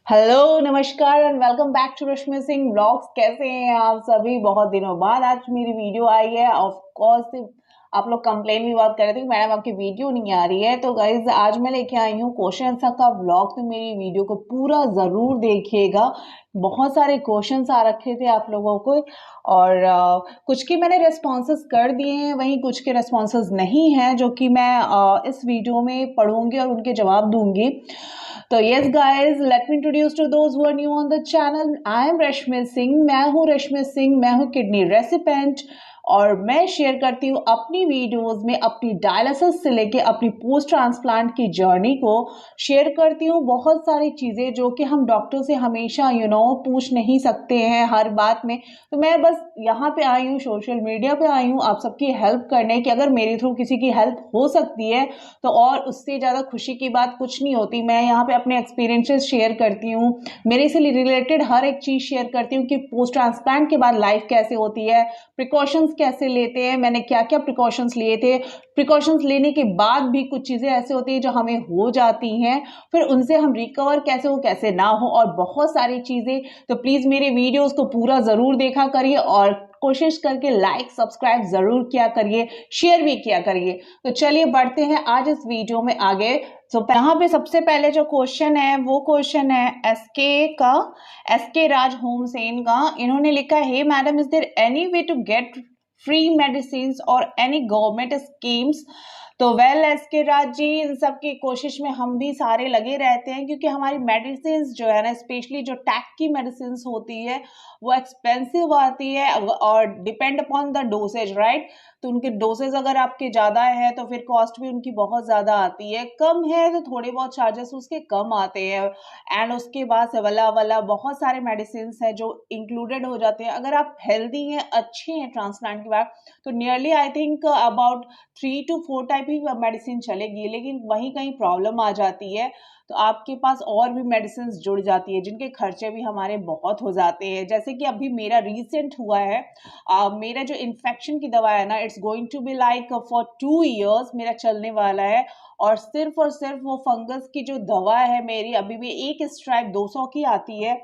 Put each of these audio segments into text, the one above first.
Hello नमस्कार and welcome back to Rashmi Singh vlogs. कैसे हैं आप सभी? बहुत दिनों बाद आज मेरी वीडियो आई है। ऑफ कोर्स आप लोग कंप्लेन भी बहुत कर रहे थे कि मैडम आपकी वीडियो नहीं आ रही है। तो गाइज आज मैं लेके आई हूँ क्वेश्चन आंसर का व्लॉग। तो मेरी वीडियो को पूरा जरूर देखिएगा। बहुत सारे क्वेश्चंस आ रखे थे आप लोगों को और कुछ के मैंने रेस्पॉन्सेस कर दिए हैं, वहीं कुछ के रेस्पॉन्सेस नहीं हैं जो कि मैं इस वीडियो में पढ़ूंगी और उनके जवाब दूंगी। तो yes guys, let me introduce to those who are new on the channel. I am Rashmi Singh, मैं हूँ रश्मि सिंह, मैं हूँ किडनी रेसिपेंट और मैं शेयर करती हूँ अपनी वीडियोस में अपनी डायलिसिस से लेके अपनी पोस्ट ट्रांसप्लांट की जर्नी को शेयर करती हूँ। बहुत सारी चीज़ें जो कि हम डॉक्टर से हमेशा पूछ नहीं सकते हैं हर बात में। तो मैं बस यहाँ पे आई हूँ, सोशल मीडिया पे आई हूँ आप सबकी हेल्प करने कि अगर मेरे थ्रू किसी की हेल्प हो सकती है तो और उससे ज़्यादा खुशी की बात कुछ नहीं होती। मैं यहाँ पे अपने एक्सपीरियंसेस शेयर करती हूँ, मेरे से रिलेटेड हर एक चीज़ शेयर करती हूँ कि पोस्ट ट्रांसप्लांट के बाद लाइफ कैसे होती है, प्रिकॉशंस कैसे लेते हैं, मैंने क्या क्या प्रिकॉशंस लिए थे, प्रिकॉशंस लेने के बाद भी कुछ चीज़ें ऐसे होती है जो हमें हो जाती हैं, फिर उनसे हम रिकवर कैसे हो कैसे ना हो, और बहुत सारी चीज़ें। तो प्लीज़ मेरे वीडियोस को पूरा ज़रूर देखा करिए और कोशिश करके लाइक सब्सक्राइब जरूर किया करिए, शेयर भी किया करिए। तो चलिए बढ़ते हैं आज इस वीडियो में आगे। तो यहाँ पे सबसे पहले जो क्वेश्चन है वो क्वेश्चन है एसके राज होमसेन का। इन्होंने लिखा है, madam is there any way to get free medicine और एनी गवर्नमेंट स्कीम्स? तो वेल एसके राज जी, इन सब की कोशिश में हम भी सारे लगे रहते हैं क्योंकि हमारी मेडिसिन जो है ना, स्पेशली जो टैक की मेडिसिन होती है वो एक्सपेंसिव आती है और depend upon the dosage, right. तो उनके डोसेज अगर आपके ज़्यादा है तो फिर कॉस्ट भी उनकी बहुत ज़्यादा आती है, कम है तो थोड़े बहुत चार्जेस उसके कम आते हैं। एंड उसके बाद सवला वाला बहुत सारे मेडिसिन है जो इंक्लूडेड हो जाते हैं। अगर आप हेल्दी हैं, अच्छे हैं ट्रांसप्लांट के बाद, तो nearly I think about 3 to 4 type he medicine चलेगी। लेकिन वहीं कहीं प्रॉब्लम आ जाती है तो आपके पास और भी मेडिसिन जुड़ जाती है जिनके खर्चे भी हमारे बहुत हो जाते हैं। जैसे कि अभी मेरा रिसेंट हुआ है, मेरा जो इन्फेक्शन की दवा है ना, it's going to be like for 2 years मेरा चलने वाला है। और सिर्फ वो फंगस की जो दवा है मेरी, अभी भी एक स्ट्राइप 200 की आती है।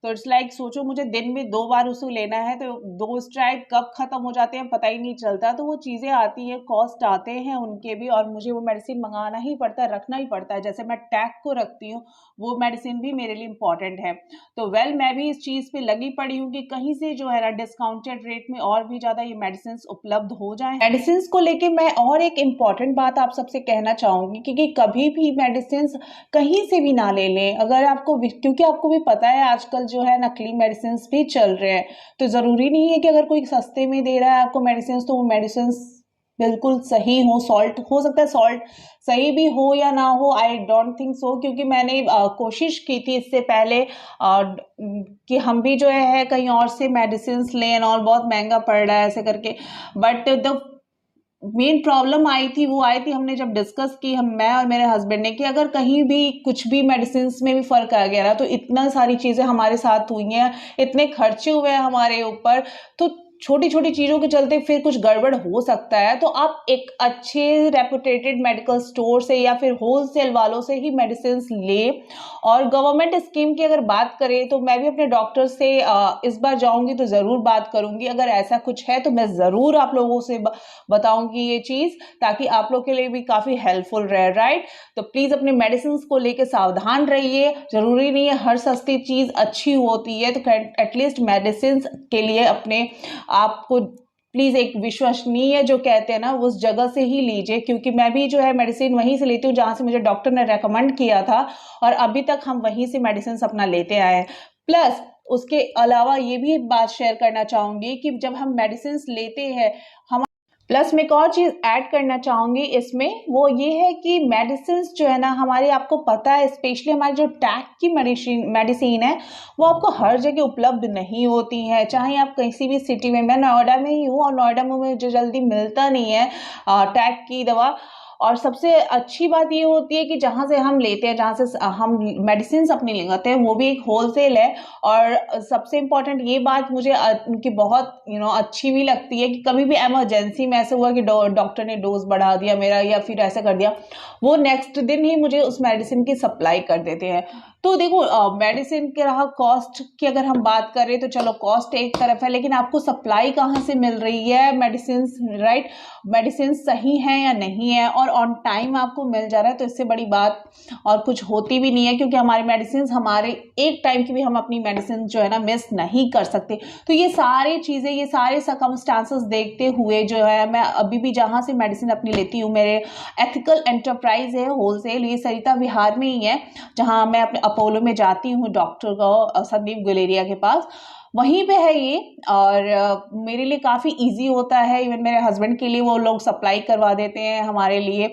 तो इट्स लाइक सोचो मुझे दिन में 2 बार उसे लेना है तो 2 स्ट्राइप कब खत्म हो जाते हैं पता ही नहीं चलता। तो वो चीज़ें आती है, कॉस्ट आते हैं उनके भी, और मुझे वो मेडिसिन मंगाना ही पड़ता है, रखना ही पड़ता है। जैसे मैं टैक को रखती हूँ, वो मेडिसिन भी मेरे लिए इंपॉर्टेंट है। तो वेल मैं भी इस चीज़ पे लगी पड़ी हूँ कि कहीं से जो है ना डिस्काउंटेड रेट में और भी ज़्यादा ये मेडिसिन उपलब्ध हो जाए। मेडिसिन को लेके मैं और एक इम्पॉर्टेंट बात आप सबसे कहना चाहूँगी कि कभी भी मेडिसिन कहीं से भी ना ले लें। अगर आपको, क्योंकि आपको भी पता है आजकल जो है नकली मेडिसिन भी चल रहे हैं, तो ज़रूरी नहीं है कि अगर कोई सस्ते में दे रहा है आपको मेडिसिन तो वो मेडिसिन बिल्कुल सही हो। सॉल्ट हो सकता है, सॉल्ट सही भी हो या ना हो, आई डोंट थिंक सो, क्योंकि मैंने कोशिश की थी इससे पहले कि हम भी जो है कहीं और से मेडिसिन लें और बहुत महंगा पड़ रहा है ऐसे करके। बट द मेन प्रॉब्लम आई थी हमने जब डिस्कस की, मैं और मेरे हस्बैंड ने, कि अगर कहीं भी कुछ भी मेडिसिन में भी फर्क आ गया ना, तो इतना सारी चीज़ें हमारे साथ हुई हैं, इतने खर्चे हुए हैं हमारे ऊपर, तो छोटी छोटी चीज़ों के चलते फिर कुछ गड़बड़ हो सकता है। तो आप एक अच्छे रेपुटेटेड मेडिकल स्टोर से या फिर होलसेल वालों से ही मेडिसिन लें। और गवर्नमेंट स्कीम की अगर बात करें तो मैं भी अपने डॉक्टर से इस बार जाऊंगी तो ज़रूर बात करूंगी। अगर ऐसा कुछ है तो मैं ज़रूर आप लोगों से बताऊंगी ये चीज़, ताकि आप लोग के लिए भी काफ़ी हेल्पफुल रहे, राइट। तो प्लीज़ अपने मेडिसिन को लेकर सावधान रहिए। ज़रूरी नहीं है हर सस्ती चीज़ अच्छी होती है, तो एटलीस्ट मेडिसिन के लिए अपने आपको प्लीज़ एक विश्वसनीय जो कहते हैं ना उस जगह से ही लीजिए। क्योंकि मैं भी जो है मेडिसिन वहीं से लेती हूँ जहाँ से मुझे डॉक्टर ने रेकमेंड किया था, और अभी तक हम वहीं से मेडिसिन अपना लेते आए हैं। प्लस उसके अलावा ये भी एक बात शेयर करना चाहूँगी कि जब हम मेडिसिन लेते हैं, हम प्लस मैं एक और चीज़ ऐड करना चाहूँगी इसमें, वो ये है कि मेडिसिन जो है ना हमारी, आपको पता है स्पेशली हमारी जो टैक की मेडिसिन है वो आपको हर जगह उपलब्ध नहीं होती है। चाहे आप किसी भी सिटी में, मैं नोएडा में ही हूँ और नोएडा में मुझे जल्दी मिलता नहीं है टैक की दवा। और सबसे अच्छी बात ये होती है कि जहाँ से हम लेते हैं, जहाँ से हम मेडिसिन अपनी लेते हैं, वो भी एक होलसेल है। और सबसे इम्पोर्टेंट ये बात मुझे उनकी बहुत अच्छी भी लगती है कि कभी भी इमरजेंसी में ऐसे हुआ कि डॉक्टर ने डोज बढ़ा दिया मेरा या फिर ऐसा कर दिया, वो नेक्स्ट दिन ही मुझे उस मेडिसिन की सप्लाई कर देते हैं। तो देखो मेडिसिन के रहा कॉस्ट की अगर हम बात करें तो चलो कॉस्ट एक तरफ है, लेकिन आपको सप्लाई कहाँ से मिल रही है मेडिसिन, राइट? मेडिसिन सही है या नहीं है और ऑन टाइम आपको मिल जा रहा है, तो इससे बड़ी बात और कुछ होती भी नहीं है, क्योंकि हमारी मेडिसिन, हमारे एक टाइम की भी हम अपनी मेडिसिन जो है ना मिस नहीं कर सकते। तो ये सारी चीज़ें, ये सारे सर्कमस्टांसेस देखते हुए जो है मैं अभी भी जहाँ से मेडिसिन अपनी लेती हूँ, मेरे एथिकल एंटरप्राइज है होलसेल, ये सरिता विहार में ही है, जहाँ मैं अपने अपोलो में जाती हूँ डॉक्टर को संदीप गुलेरिया के पास, वहीं पे है ये। और मेरे लिए काफ़ी इजी होता है, इवन मेरे हस्बैंड के लिए वो लोग सप्लाई करवा देते हैं हमारे लिए।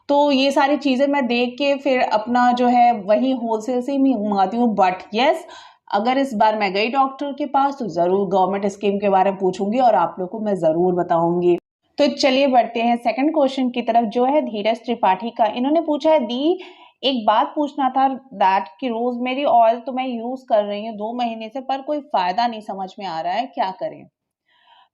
तो ये सारी चीज़ें मैं देख के फिर अपना जो है वही होलसेल से ही मंगाती हूँ। बट यस, अगर इस बार मैं गई डॉक्टर के पास तो ज़रूर गवर्नमेंट स्कीम के बारे में पूछूंगी और आप लोग को मैं ज़रूर बताऊंगी। तो चलिए बढ़ते हैं सेकंड क्वेश्चन की तरफ, जो है धीरज त्रिपाठी का। इन्होंने पूछा है, दी एक बात पूछना था दैट कि रोजमेरी ऑयल तो मैं यूज कर रही हूँ 2 महीने से, पर कोई फायदा नहीं समझ में आ रहा है, क्या करें?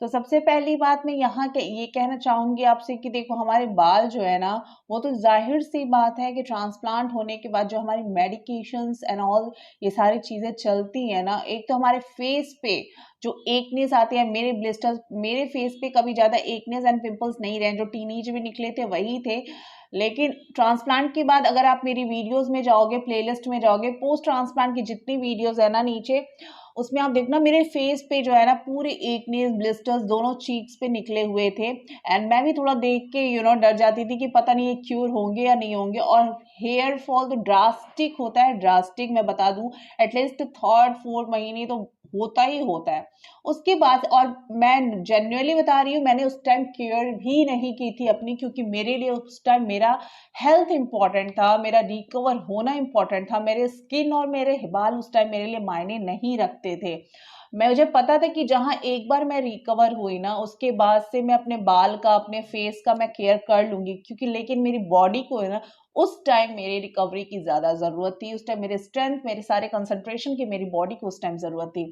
तो सबसे पहली बात मैं यहाँ के ये कहना चाहूंगी आपसे कि देखो, हमारे बाल जो है ना, वो तो जाहिर सी बात है कि ट्रांसप्लांट होने के बाद जो हमारी मेडिकेशंस एंड ऑल ये सारी चीजें चलती है ना, एक तो हमारे फेस पे जो एकनेस आती है, मेरे ब्लिस्टर्स, मेरे फेस पे कभी ज्यादा एकनेस एंड पिंपल्स नहीं रहे, जो टीनेज में निकले थे वही थे। लेकिन ट्रांसप्लांट के बाद अगर आप मेरी वीडियोस में जाओगे, प्लेलिस्ट में जाओगे, पोस्ट ट्रांसप्लांट की जितनी वीडियोस है ना नीचे, उसमें आप देखना मेरे फेस पे जो है ना पूरे एकनेस ब्लिस्टर्स दोनों चीक्स पे निकले हुए थे। एंड मैं भी थोड़ा देख के डर जाती थी कि पता नहीं ये क्यूर होंगे या नहीं होंगे। और हेयर फॉल तो ड्रास्टिक होता है, ड्रास्टिक मैं बता दूं, एटलीस्ट 3-4 महीने तो होता ही होता है उसके बाद। और मैं जेन्युइनली बता रही हूँ, मैंने उस टाइम केयर भी नहीं की थी अपनी, क्योंकि मेरे लिए उस टाइम मेरा हेल्थ इंपॉर्टेंट था, मेरा रिकवर होना इंपॉर्टेंट था। मेरे स्किन और मेरे बाल उस टाइम मेरे लिए मायने नहीं रखते थे। मुझे पता था कि जहां एक बार मैं रिकवर हुई ना, उसके बाद से मैं अपने बाल का, अपने फेस का मैं केयर कर लूंगी, क्योंकि लेकिन मेरी बॉडी को है ना, उस टाइम मेरी रिकवरी की ज्यादा जरूरत थी। उस टाइम मेरे स्ट्रेंथ, मेरे सारे कंसंट्रेशन की मेरी बॉडी को उस टाइम जरूरत थी।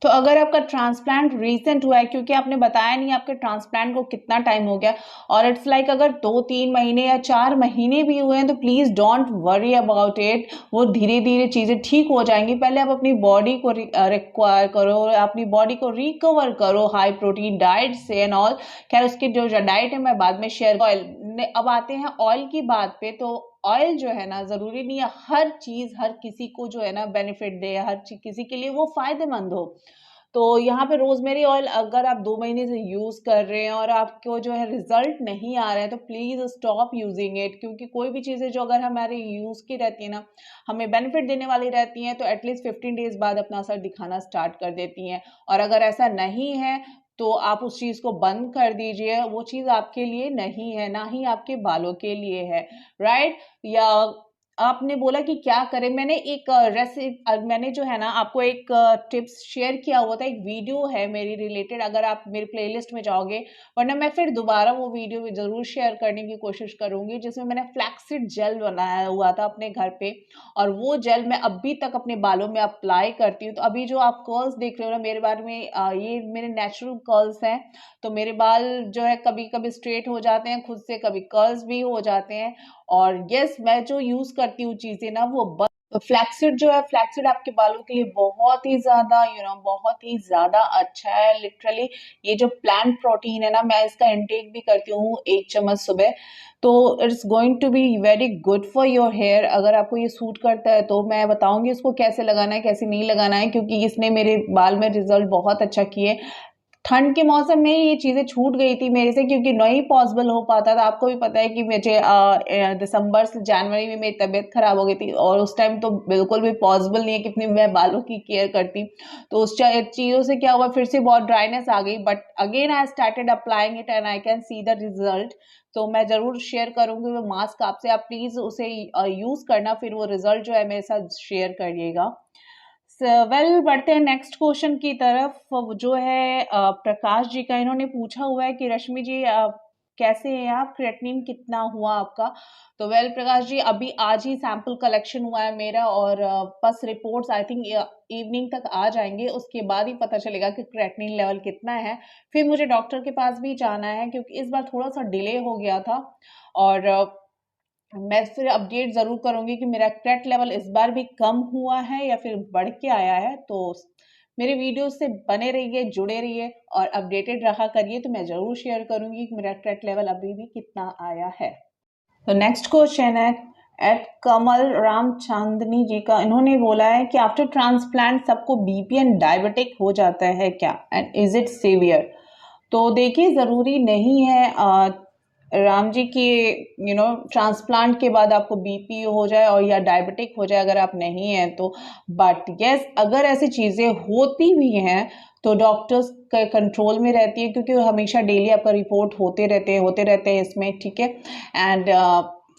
तो अगर आपका ट्रांसप्लांट रीसेंट हुआ है, क्योंकि आपने बताया नहीं आपके ट्रांसप्लांट को कितना टाइम हो गया, और इट्स लाइक अगर 2-3 महीने या 4 महीने भी हुए हैं, तो please don't worry about it. वो धीरे धीरे चीजें ठीक हो जाएंगी। पहले आप अपनी बॉडी को रिक्वायर करो, अपनी बॉडी को रिकवर करो हाई प्रोटीन डाइट से एंड ऑल। खैर उसकी जो डाइट है मैं बाद में शेयर। ऑयल, अब आते हैं ऑयल की बात पे। तो ऑयल जो है ना, जरूरी नहीं है हर चीज हर किसी को जो है ना बेनिफिट दे, हर चीज किसी के लिए वो फायदेमंद हो। तो यहाँ पे रोजमेरी ऑयल अगर आप 2 महीने से यूज कर रहे हैं और आपको जो है रिजल्ट नहीं आ रहा है, तो प्लीज स्टॉप यूजिंग इट। क्योंकि कोई भी चीजें जो अगर हमारे यूज की रहती है ना, हमें बेनिफिट देने वाली रहती हैं, तो एटलीस्ट 15 डेज बाद अपना असर दिखाना स्टार्ट कर देती हैं। और अगर ऐसा नहीं है तो आप उस चीज को बंद कर दीजिए। वो चीज आपके लिए नहीं है, ना ही आपके बालों के लिए है, राइट? या आपने बोला कि क्या करें, मैंने एक रेसिपी, मैंने जो है ना आपको एक टिप्स शेयर किया हुआ था, एक वीडियो है मेरी रिलेटेड, अगर आप मेरी प्लेलिस्ट में जाओगे, वरना मैं फिर दोबारा वो वीडियो जरूर शेयर करने की कोशिश करूंगी, जिसमें मैंने फ्लैक्सीड जेल बनाया हुआ था अपने घर पे। और वो जेल मैं अभी तक अपने बालों में अप्लाई करती हूँ। तो अभी जो आप कर्ल्स देख रहे हो ना मेरे बाल में, ये मेरे नेचुरल कर्ल्स हैं। तो मेरे बाल जो है कभी कभी स्ट्रेट हो जाते हैं खुद से, कभी कर्ल्स भी हो जाते हैं। और यस, मैं जो यूज करती हूँ चीजें ना, वो फ्लैक्सीड जो है, फ्लैक्सीड आपके बालों के लिए बहुत ही ज्यादा बहुत ही ज्यादा अच्छा है लिटरली। ये जो प्लांट प्रोटीन है ना, मैं इसका इंटेक भी करती हूँ 1 चम्मच सुबह। तो it's going to be very good for your hair. अगर आपको ये सूट करता है तो मैं बताऊंगी उसको कैसे लगाना है कैसे नहीं लगाना है, क्योंकि इसने मेरे बाल में रिजल्ट बहुत अच्छा किए। ठंड के मौसम में ये चीजें छूट गई थी मेरे से, क्योंकि नहीं पॉसिबल हो पाता था। आपको भी पता है कि मुझे दिसंबर से जनवरी में मेरी तबीयत खराब हो गई थी, और उस टाइम तो बिल्कुल भी पॉसिबल नहीं है कितनी मैं बालों की केयर करती। तो उस चीजों से क्या हुआ, फिर से बहुत ड्राइनेस आ गई। But again I started applying it and I can see the result. तो मैं जरूर शेयर करूंगी वो मास्क आपसे, आप प्लीज उसे यूज करना, फिर वो रिजल्ट जो है मेरे साथ शेयर करिएगा। वेल, बढ़ते हैं नेक्स्ट क्वेश्चन की तरफ, जो है प्रकाश जी का। इन्होंने पूछा हुआ है कि रश्मि जी कैसे हैं आप, क्रिएटिनिन कितना हुआ आपका? तो वेल प्रकाश जी, अभी आज ही सैंपल कलेक्शन हुआ है मेरा, और बस रिपोर्ट्स आई थिंक इवनिंग तक आ जाएंगे, उसके बाद ही पता चलेगा कि क्रिएटिनिन लेवल कितना है। फिर मुझे डॉक्टर के पास भी जाना है, क्योंकि इस बार थोड़ा सा डिले हो गया था। और मैं फिर अपडेट ज़रूर करूँगी कि मेरा क्रेट लेवल इस बार भी कम हुआ है या फिर बढ़ के आया है। तो मेरे वीडियो से बने रहिए, जुड़े रहिए और अपडेटेड रहा करिए, तो मैं ज़रूर शेयर करूँगी कि मेरा क्रेट लेवल अभी भी कितना आया है। तो नेक्स्ट क्वेश्चन है एट कमल राम चांदनी जी का। इन्होंने बोला है कि आफ्टर ट्रांसप्लांट सबको बीपी एंड डायबिटिक हो जाता है क्या, एंड इज इट सीवियर? तो देखिए, ज़रूरी नहीं है राम जी की ट्रांसप्लांट के बाद आपको बीपी हो जाए और या डायबिटिक हो जाए अगर आप नहीं हैं तो। बट यस, अगर ऐसी चीज़ें होती भी हैं तो डॉक्टर्स के कंट्रोल में रहती है, क्योंकि हमेशा डेली आपका रिपोर्ट होते रहते हैं इसमें, ठीक है। एंड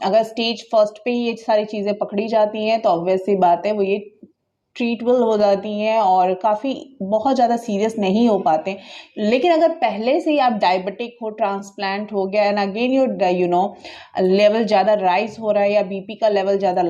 अगर स्टेज फर्स्ट पे ही ये सारी चीज़ें पकड़ी जाती हैं तो ऑब्वियस सी बात है वो ये ट्रीटेबल हो जाती हैं और काफ़ी बहुत ज़्यादा सीरियस नहीं हो पाते। लेकिन अगर पहले से ही आप डायबिटिक हो, ट्रांसप्लांट हो गया एंड अगेन लेवल ज़्यादा राइज हो रहा है या बीपी का लेवल ज़्यादा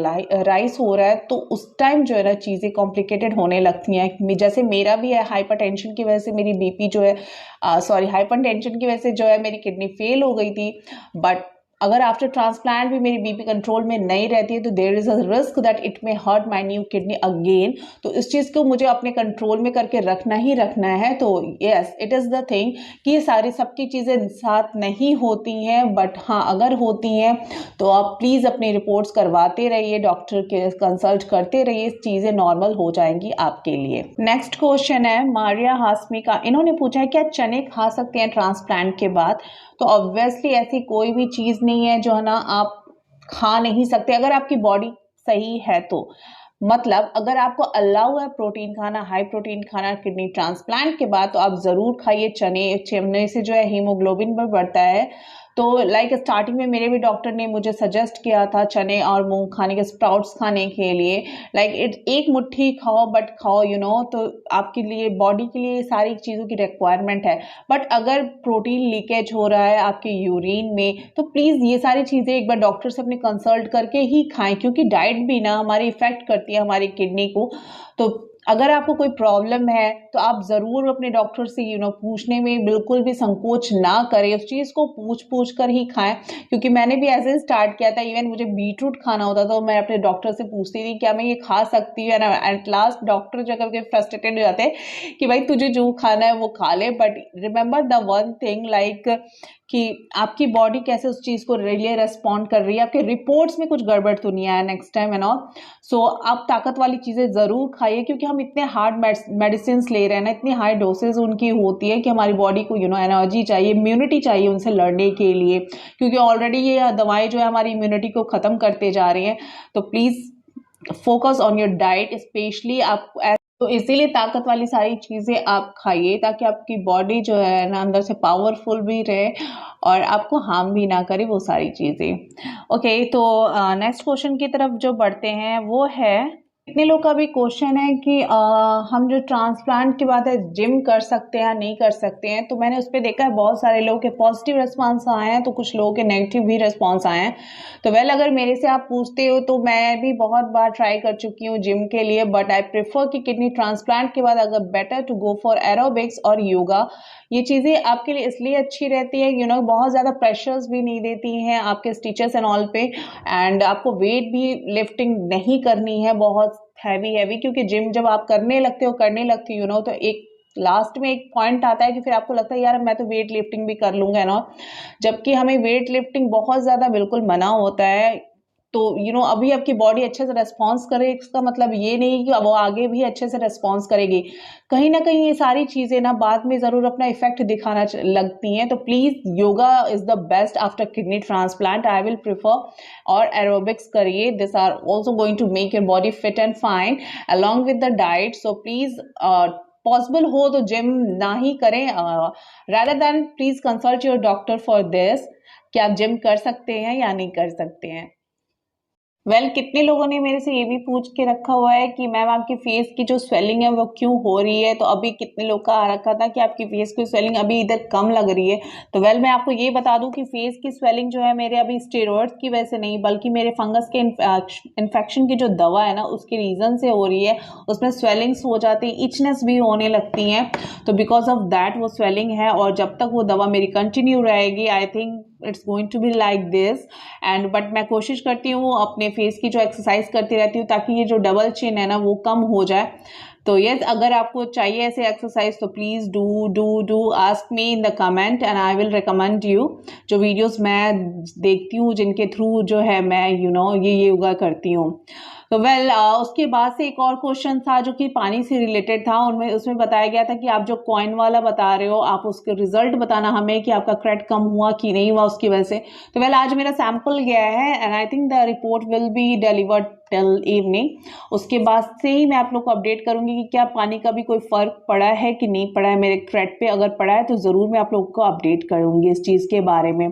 राइज हो रहा है, तो उस टाइम जो है ना चीज़ें कॉम्प्लिकेटेड होने लगती हैं। जैसे मेरा भी है, हाइपरटेंशन की वजह से मेरी बीपी जो है हाइपरटेंशन की वजह से जो है मेरी किडनी फेल हो गई थी। बट अगर आफ्टर ट्रांसप्लांट भी मेरी बीपी कंट्रोल में नहीं रहती है तो there is a risk that it may hurt my new kidney again. तो इस चीज़ को मुझे अपने कंट्रोल में करके रखना ही रखना है। तो yes, it is the thing कि ये सारी सबकी चीज़ें साथ नहीं होती हैं, बट हाँ अगर होती हैं तो आप प्लीज़ अपनी रिपोर्ट्स करवाते रहिए, डॉक्टर के कंसल्ट करते रहिए, चीज़ें नॉर्मल हो जाएंगी आपके लिए। नेक्स्ट क्वेश्चन है मारिया हाशमी का। इन्होंने पूछा है क्या चने खा सकते हैं ट्रांसप्लांट के बाद? तो ऑब्वियसली ऐसी कोई भी चीज़ नहीं है जो है ना आप खा नहीं सकते अगर आपकी बॉडी सही है तो। मतलब अगर आपको अलाउ है प्रोटीन खाना, हाई प्रोटीन खाना किडनी ट्रांसप्लांट के बाद, तो आप ज़रूर खाइए चने। चने से जो है हीमोग्लोबिन भी बढ़ता है। तो लाइक स्टार्टिंग में मेरे भी डॉक्टर ने मुझे सजेस्ट किया था चने और मूंग खाने के, स्प्राउट्स खाने के लिए। लाइक एक मुट्ठी खाओ बट खाओ तो आपके लिए, बॉडी के लिए सारी चीज़ों की रिक्वायरमेंट है। बट अगर प्रोटीन लीकेज हो रहा है आपके यूरिन में तो प्लीज़ ये सारी चीज़ें एक बार डॉक्टर से अपने कंसल्ट करके ही खाएं, क्योंकि डाइट भी ना हमारी इफेक्ट करती है हमारी किडनी को। तो अगर आपको कोई प्रॉब्लम है तो आप ज़रूर अपने डॉक्टर से पूछने में बिल्कुल भी संकोच ना करें, उस चीज़ को पूछ कर ही खाएं। क्योंकि मैंने भी ऐसे स्टार्ट किया था, इवन मुझे बीटरूट खाना होता था तो मैं अपने डॉक्टर से पूछती थी क्या मैं ये खा सकती हूँ, एट लास्ट डॉक्टर जो कभी फ्रस्ट्रेटेड हो जाते हैं कि भाई तुझे जो खाना है वो खा ले। But remember the one thing, like कि आपकी बॉडी कैसे उस चीज़ को रिले रेस्पॉन्ड कर रही है, आपके रिपोर्ट्स में कुछ गड़बड़ तो नहीं आया नेक्स्ट टाइम एंड ऑल। सो आप ताकत वाली चीज़ें ज़रूर खाइए, क्योंकि हम इतने हार्ड मेडिसिन ले रहे हैं ना, इतनी हाई डोसेज उनकी होती है कि हमारी बॉडी को एनर्जी चाहिए, इम्यूनिटी चाहिए उनसे लड़ने के लिए, क्योंकि ऑलरेडी ये दवाएं जो है हमारी इम्यूनिटी को ख़त्म करते जा रही हैं। तो please focus on your diet specially. आप तो इसीलिए ताकत वाली सारी चीज़ें आप खाइए ताकि आपकी बॉडी जो है ना अंदर से पावरफुल भी रहे और आपको हार्म भी ना करे वो सारी चीज़ें। ओके, तो नेक्स्ट क्वेश्चन की तरफ जो बढ़ते हैं वो है, इतने लोग का भी क्वेश्चन है कि हम जो ट्रांसप्लांट की बात है जिम कर सकते हैं या नहीं कर सकते हैं। तो मैंने उस पर देखा है बहुत सारे लोगों के पॉजिटिव रिस्पांस आए हैं तो कुछ लोगों के नेगेटिव भी रिस्पांस आए हैं। तो अगर मेरे से आप पूछते हो तो मैं भी बहुत बार ट्राई कर चुकी हूँ जिम के लिए, बट आई प्रेफर कि किडनी ट्रांसप्लांट के बाद अगर better to go for aerobics और योगा। ये चीज़ें आपके लिए इसलिए अच्छी रहती है बहुत ज़्यादा प्रेशर्स भी नहीं देती हैं आपके स्टिचेस एंड ऑल पे, एंड आपको वेट भी लिफ्टिंग नहीं करनी है बहुत हैवी, क्योंकि जिम जब आप करने लगते हो तो एक लास्ट में एक पॉइंट आता है कि फिर आपको लगता है यार मैं तो वेट लिफ्टिंग भी कर लूंगा ना, जबकि हमें वेट लिफ्टिंग बहुत ज़्यादा बिल्कुल मना होता है। तो अभी आपकी बॉडी अच्छे से रेस्पॉन्स करे इसका मतलब ये नहीं कि वो आगे भी अच्छे से रेस्पॉन्स करेगी। कहीं ना कहीं ये सारी चीज़ें ना बाद में ज़रूर अपना इफेक्ट दिखाना लगती हैं। तो please yoga is the best after kidney transplant, I will prefer. और एरोबिक्स करिए, this are also going to make your body fit and fine along with the diet. So please possible हो तो gym ना ही करें, rather than please consult your doctor for this कि आप gym कर सकते हैं या नहीं कर सकते हैं। कितने लोगों ने मेरे से ये भी पूछ के रखा हुआ है कि मैम आपकी फेस की जो स्वेलिंग है वो क्यों हो रही है। तो अभी कितने लोग का आ रखा था कि आपकी फेस की स्वेलिंग अभी इधर कम लग रही है। तो मैं आपको ये बता दूं कि फेस की स्वेलिंग जो है मेरे अभी स्टेरॉइड्स की वजह से नहीं, बल्कि मेरे फंगस के इन्फेक्शन की जो दवा है ना उसके रीज़न से हो रही है। उसमें स्वेलिंग्स हो जाती है, इचनेस भी होने लगती हैं। तो बिकॉज ऑफ दैट वो स्वेलिंग है, और जब तक वो दवा मेरी कंटिन्यू रहेगी I think it's going to be like this and but मैं कोशिश करती हूँ अपने फेस की जो एक्सरसाइज करती रहती हूँ ताकि ये जो डबल चिन है ना वो कम हो जाए। तो यस, अगर आपको चाहिए ऐसे एक्सरसाइज तो please do ask me in the comment and I will recommend you. जो वीडियोस मैं देखती हूँ जिनके थ्रू जो है मैं ये योगा करती हूँ। तो उसके बाद से एक और क्वेश्चन था जो कि पानी से रिलेटेड था, उनमें उसमें बताया गया था कि आप जो कॉइन वाला बता रहे हो आप उसके रिजल्ट बताना हमें कि आपका क्रेट कम हुआ कि नहीं हुआ उसकी वजह से। तो आज मेरा सैंपल गया है and I think the report will be delivered till evening. उसके बाद से ही मैं आप लोग को अपडेट करूंगी कि क्या पानी का भी कोई फर्क पड़ा है कि नहीं पड़ा है मेरे क्रेट पे। अगर पड़ा है तो जरूर मैं आप लोग को अपडेट करूंगी इस चीज के बारे में।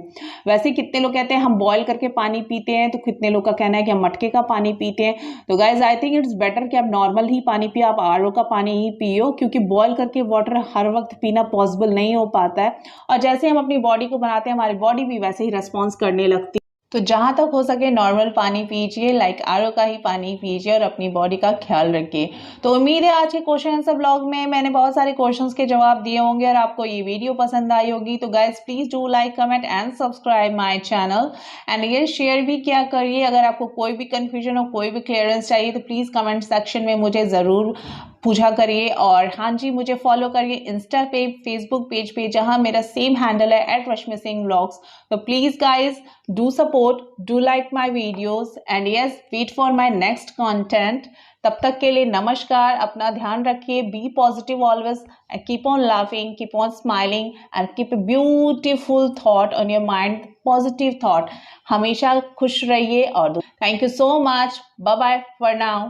वैसे कितने लोग कहते हैं हम बॉयल करके पानी पीते हैं, तो कितने लोग का कहना है कि हम मटके का पानी पीते हैं। तो guys I think it's better कि आप नॉर्मल ही पानी पिए, आप आरओ का पानी ही पियो, क्योंकि बॉयल करके वाटर हर वक्त पीना पॉसिबल नहीं हो पाता है। और जैसे हम अपनी बॉडी को बनाते हैं हमारी बॉडी भी वैसे ही रेस्पॉन्स करने लगती है। तो जहां तक हो सके नॉर्मल पानी पीजिए, लाइक आरओ का ही पानी पीजिए और अपनी बॉडी का ख्याल रखिए। तो उम्मीद है आज के क्वेश्चन आंसर ब्लॉग में मैंने बहुत सारे क्वेश्चंस के जवाब दिए होंगे और आपको ये वीडियो पसंद आई होगी। तो guys please do like, comment and subscribe my channel and ये शेयर भी किया करिए। अगर आपको कोई भी कंफ्यूजन हो, कोई भी क्लियरेंस चाहिए तो प्लीज कमेंट सेक्शन में मुझे जरूर पूछा करिए। और हाँ जी, मुझे फॉलो करिए इंस्टा पे, फेसबुक पेज पे, जहां मेरा सेम हैंडल है @rashmi_singh_vlogs। तो please guys do support, do like my videos and yes wait for my next content. तब तक के लिए नमस्कार, अपना ध्यान रखिए, be positive always and keep on laughing, keep on smiling and keep a beautiful thought on your mind, positive thought. हमेशा खुश रहिए और thank you so much, bye bye for now.